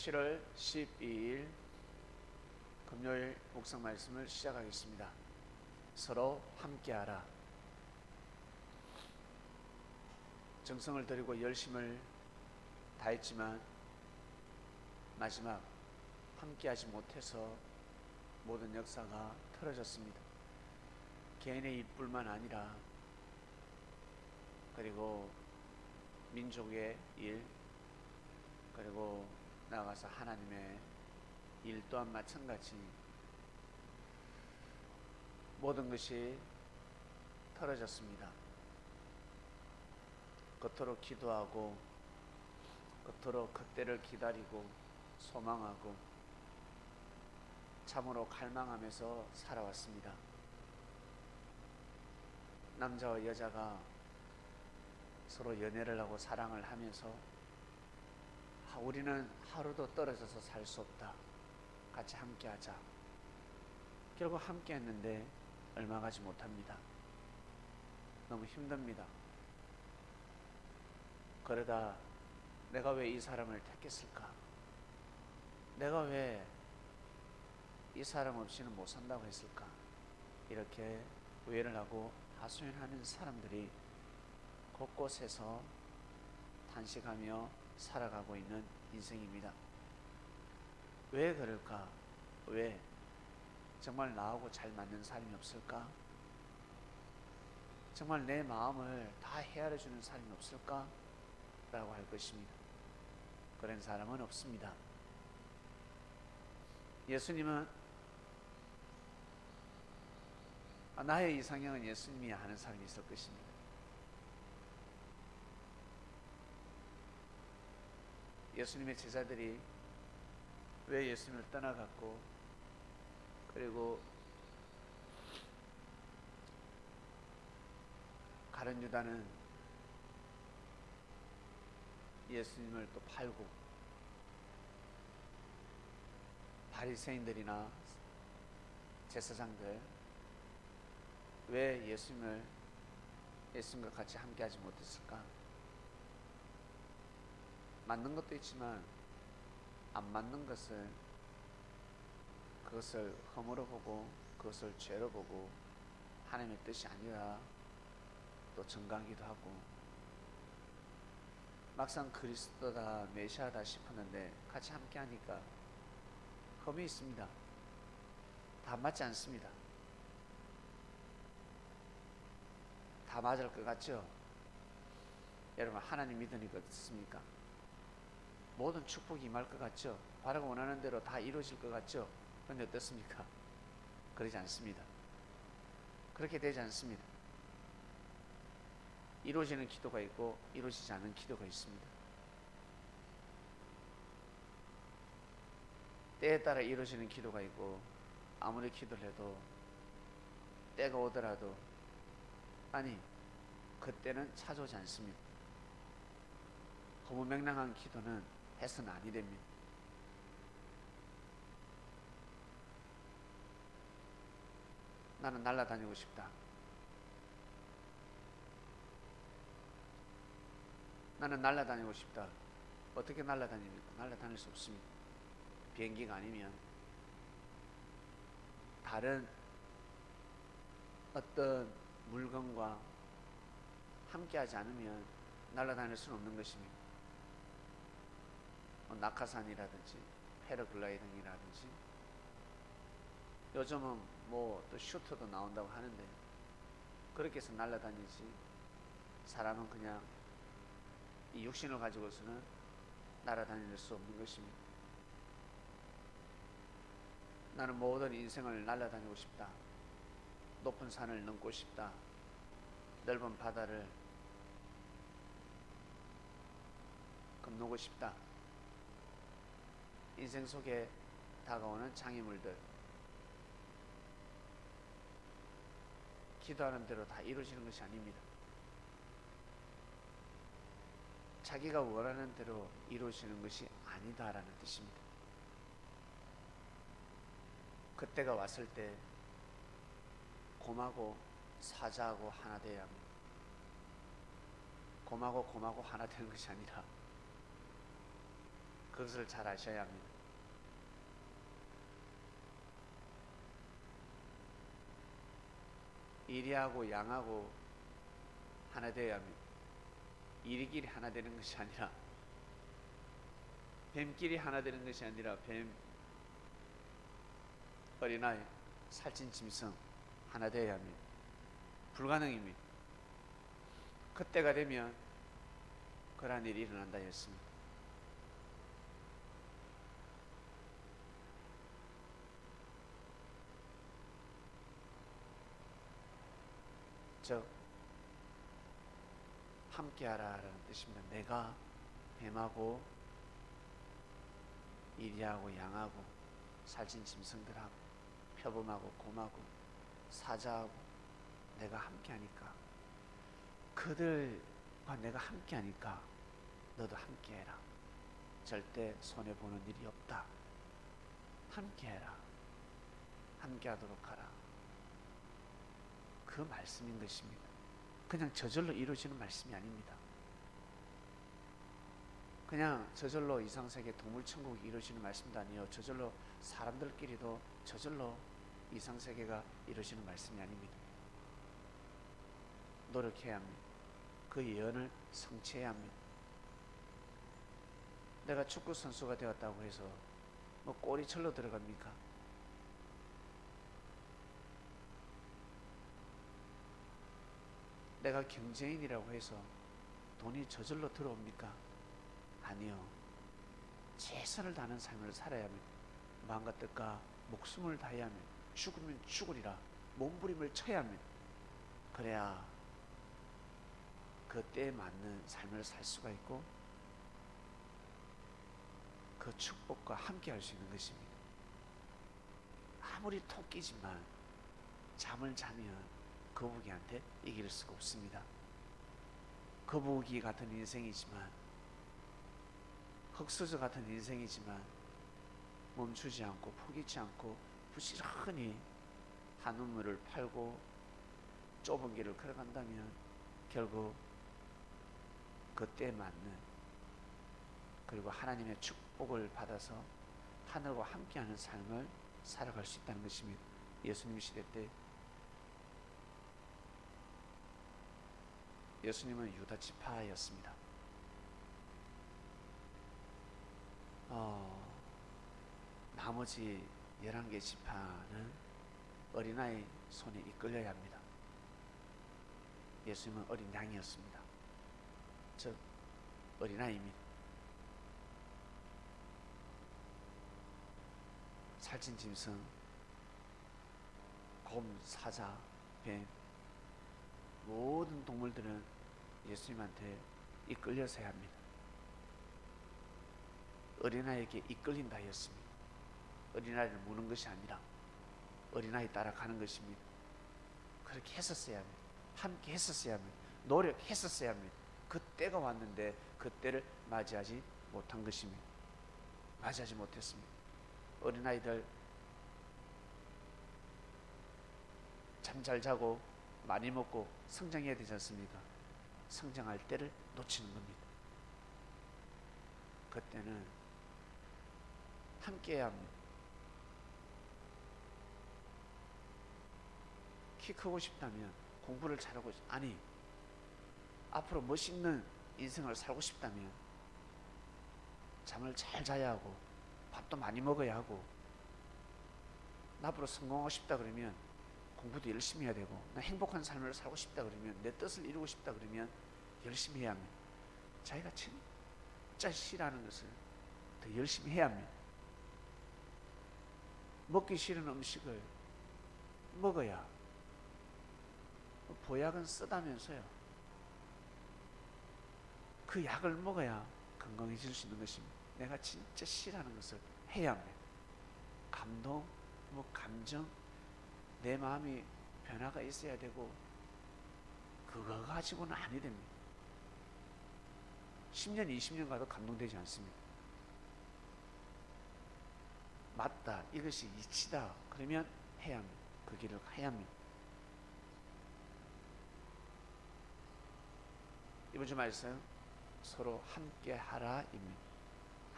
7월 12일 금요일 묵상 말씀을 시작하겠습니다. 서로 함께하라. 정성을 들이고 열심을 다했지만 마지막 함께하지 못해서 모든 역사가 틀어졌습니다. 개인의 일뿐만 아니라 그리고 민족의 일, 그리고 나아가서 하나님의 일 또한 마찬가지 모든 것이 틀어졌습니다. 겉으로 기도하고 겉으로 그때를 기다리고 소망하고 참으로 갈망하면서 살아왔습니다. 남자와 여자가 서로 연애를 하고 사랑을 하면서 우리는 하루도 떨어져서 살 수 없다, 같이 함께하자. 결국 함께했는데 얼마 가지 못합니다. 너무 힘듭니다. 그러다 내가 왜 이 사람을 택했을까? 내가 왜 이 사람 없이는 못 산다고 했을까? 이렇게 후회를 하고 하소연하는 사람들이 곳곳에서 탄식하며 살아가고 있는 인생입니다. 왜 그럴까? 왜? 정말 나하고 잘 맞는 사람이 없을까? 정말 내 마음을 다 헤아려주는 사람이 없을까? 라고 할 것입니다. 그런 사람은 없습니다. 예수님은 나의 이상형은 예수님이야 하는 사람이 있을 것입니다. 예수님의 제자들이 왜 예수님을 떠나갔고 그리고 가룟 유다는 예수님을 또 팔고 바리새인들이나 제사장들 왜 예수님과 같이 함께하지 못했을까? 맞는 것도 있지만 안 맞는 그것을 허물어 보고 그것을 죄로 보고 하나님의 뜻이 아니라 또 정강기도 하고 막상 그리스도다 메시아다 싶었는데 같이 함께 하니까 흠이 있습니다. 다 맞지 않습니다. 다 맞을 것 같죠? 여러분, 하나님 믿으니까 어떻습니까? 모든 축복이 임할 것 같죠? 바라고 원하는 대로 다 이루어질 것 같죠? 그런데 어떻습니까? 그러지 않습니다. 그렇게 되지 않습니다. 이루어지는 기도가 있고 이루어지지 않는 기도가 있습니다. 때에 따라 이루어지는 기도가 있고 아무리 기도를 해도 때가 오더라도 그때는 찾아오지 않습니다. 허무맹랑한 기도는 해서는 아니 됩니다. 나는 날아다니고 싶다. 나는 날아다니고 싶다. 어떻게 날아다닙니까? 날아다닐 수 없습니다. 비행기가 아니면 다른 어떤 물건과 함께하지 않으면 날아다닐 수는 없는 것입니다. 낙하산이라든지 패러글라이딩이라든지 요즘은 또 슈터도 나온다고 하는데 그렇게 해서 날아다니지 사람은 그냥 이 육신을 가지고서는 날아다닐 수 없는 것입니다. 나는 모든 인생을 날아다니고 싶다. 높은 산을 넘고 싶다. 넓은 바다를 건너고 싶다. 인생 속에 다가오는 장애물들 기도하는 대로 다 이루어지는 것이 아닙니다. 자기가 원하는 대로 이루어지는 것이 아니다라는 뜻입니다. 그때가 왔을 때 곰하고 사자하고 하나 되어야 합니다. 곰하고 하나 되는 것이 아니라 그것을 잘 아셔야 합니다. 이리하고 양하고 하나 되어야 합니다. 이리끼리 하나 되는 것이 아니라, 뱀끼리 하나 되는 것이 아니라, 뱀, 어린아이, 살찐 짐승 하나 되어야 합니다. 불가능입니다. 그때가 되면 그러한 일이 일어난다 했습니다. 즉 함께하라라는 뜻입니다. 내가 뱀하고 이리하고 양하고 살찐 짐승들하고 표범하고 곰하고 사자하고 내가 함께하니까, 그들과 내가 함께하니까 너도 함께해라. 절대 손해보는 일이 없다. 함께해라. 함께하도록 하라. 그 말씀인 것입니다. 그냥 저절로 이루어지는 말씀이 아닙니다. 그냥 저절로 이상세계 동물천국이 이루어지는 말씀도 아니에요. 저절로 사람들끼리도 저절로 이상세계가 이루어지는 말씀이 아닙니다. 노력해야 합니다. 그 예언을 성취해야 합니다. 내가 축구 선수가 되었다고 해서 뭐 골이 절로 들어갑니까? 내가 경제인이라고 해서 돈이 저절로 들어옵니까? 아니요. 최선을 다하는 삶을 살아야 합니다. 마음과 뜻과 목숨을 다해야 합니다. 죽으면 죽으리라 몸부림을 쳐야 합니다. 그래야 그 때에 맞는 삶을 살 수가 있고 그 축복과 함께 할 수 있는 것입니다. 아무리 토끼지만 잠을 자면 거북이한테 이길 수가 없습니다. 거북이 같은 인생이지만, 흑수저 같은 인생이지만 멈추지 않고 포기치 않고 부지런히 한 우물을 팔고 좁은 길을 걸어간다면 결국 그때에 맞는, 그리고 하나님의 축복을 받아서 하늘과 함께하는 삶을 살아갈 수 있다는 것입니다. 예수님 시대 때 예수님은 유다 지파였습니다. 나머지 11개 지파는 어린아이 손에 이끌려야 합니다. 예수님은 어린 양이었습니다. 즉 어린아이입니다. 살찐 짐승, 곰, 사자, 뱀, 모든 동물들은 예수님한테 이끌려서야 합니다. 어린아이에게 이끌린다 하였습니다. 어린아이를 무는 것이 아니라 어린아이 따라가는 것입니다. 그렇게 했었어야 합니다. 함께 했었어야 합니다. 노력했었어야 합니다. 그 때가 왔는데 그 때를 맞이하지 못한 것입니다. 맞이하지 못했습니다. 어린아이들 잠 잘 자고 많이 먹고 성장해야 되지 않습니까? 성장할 때를 놓치는 겁니다. 그때는 함께 해야 합니다. 키 크고 싶다면, 공부를 잘하고, 아니 앞으로 멋있는 인생을 살고 싶다면 잠을 잘 자야 하고 밥도 많이 먹어야 하고, 앞으로 성공하고 싶다 그러면 공부도 열심히 해야 되고, 나 행복한 삶을 살고 싶다 그러면, 내 뜻을 이루고 싶다 그러면 열심히 해야 합니다. 자기가 진짜 싫어하는 것을 더 열심히 해야 합니다. 먹기 싫은 음식을 먹어야, 보약은 쓰다면서요. 그 약을 먹어야 건강해질 수 있는 것입니다. 내가 진짜 싫어하는 것을 해야 합니다. 감동, 감정, 내 마음이 변화가 있어야 되고, 그거 가지고는 아니 됩니다. 10년, 20년 가도 감동되지 않습니다. 맞다, 이것이 이치다 그러면 해야 합니다. 그 길을 가야 합니다. 이번 주 말씀 서로 함께 하라입니다.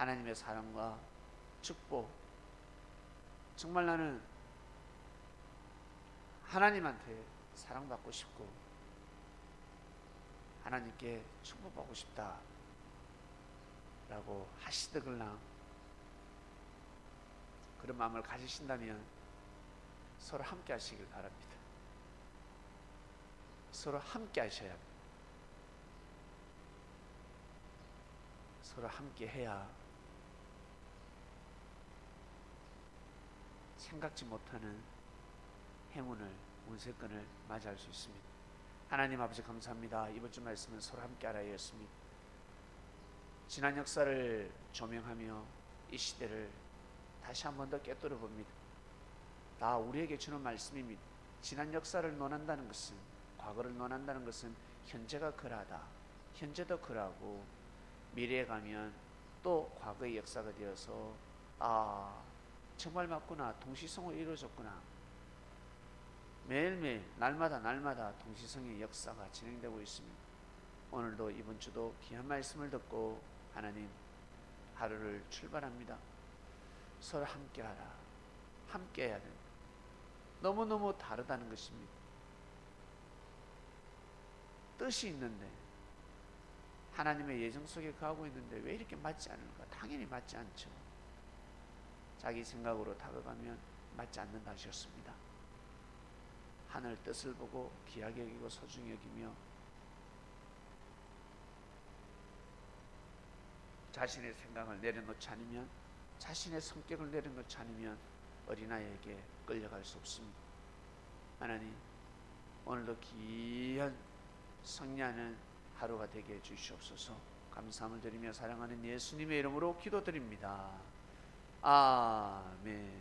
하나님의 사랑과 축복, 정말 나는 하나님한테 사랑받고 싶고 하나님께 축복받고 싶다 라고 하시더글랑 그런 마음을 가지신다면 서로 함께 하시길 바랍니다. 서로 함께 하셔야 합니다. 서로 함께 해야 생각지 못하는 행운을, 운세권을 맞이할 수 있습니다. 하나님 아버지 감사합니다. 이번 주 말씀은 서로 함께 하라였습니다. 지난 역사를 조명하며 이 시대를 다시 한 번 더 깨뜨려 봅니다. 다 우리에게 주는 말씀입니다. 지난 역사를 논한다는 것은, 과거를 논한다는 것은 현재가 그러하다, 현재도 그러하고 미래에 가면 또 과거의 역사가 되어서 정말 맞구나, 동시성으로 이루어졌구나, 매일매일 날마다 동시성의 역사가 진행되고 있습니다. 오늘도 이번 주도 귀한 말씀을 듣고 하나님 하루를 출발합니다. 서로 함께하라. 함께해야 됩니다. 너무너무 다르다는 것입니다. 뜻이 있는데, 하나님의 예정 속에 거하고 있는데 왜 이렇게 맞지 않을까? 당연히 맞지 않죠. 자기 생각으로 다가가면 맞지 않는다 하셨습니다. 하늘 뜻을 보고 귀하게 여기고 소중히 여기며 자신의 생각을 내려놓지 않으면, 자신의 성격을 내려놓지 않으면 어린아이에게 끌려갈 수 없습니다. 하나님, 오늘도 귀한 승리하는 하루가 되게 해주시옵소서. 감사함을 드리며 사랑하는 예수님의 이름으로 기도드립니다. 아멘.